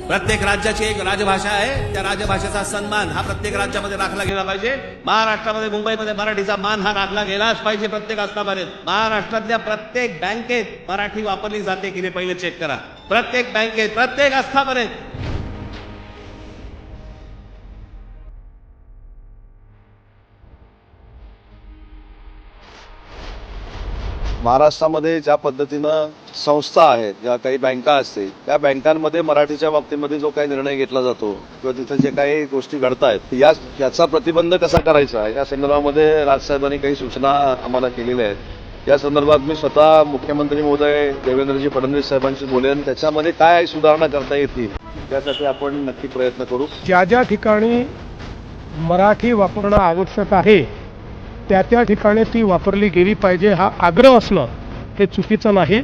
प्रत्येक राज्याची एक राजभाषा आहे, त्या राजभाषेचा सन्मान हा प्रत्येक राज्यामध्ये राखला गेला पाहिजे। महाराष्ट्रामध्ये मुंबईमध्ये मराठीचा मान हा राखला गेलाच पाहिजे प्रत्येक आस्थापनेत। महाराष्ट्रातल्या प्रत्येक बँकेत मराठी वापरली जाते की नाही पहिले चेक करा, प्रत्येक बँकेत, प्रत्येक आस्थापनेत। महाराष्ट्रामध्ये ज्या पद्धतीनं संस्था आहेत, ज्या काही बँका असतील, त्या बँकांमध्ये मराठीच्या बाबतीमध्ये जो काही निर्णय घेतला जातो किंवा तिथे जे काही गोष्टी घडतायत याचा प्रतिबंध कसा करायचा या संदर्भामध्ये राजसाहेबांनी काही सूचना आम्हाला केलेल्या आहेत। या संदर्भात मी स्वतः मुख्यमंत्री महोदय देवेंद्रजी फडणवीस साहेबांशी बोलेन, त्याच्यामध्ये काय सुधारणा करता येतील यासाठी आपण नक्की प्रयत्न करू। ज्या ज्या ठिकाणी मराठी वापरणं आवश्यक आहे त्या त्या ठिकाणी ती वापरली गेली पाहिजे हा आग्रह असणं हे चुकीचं नाही।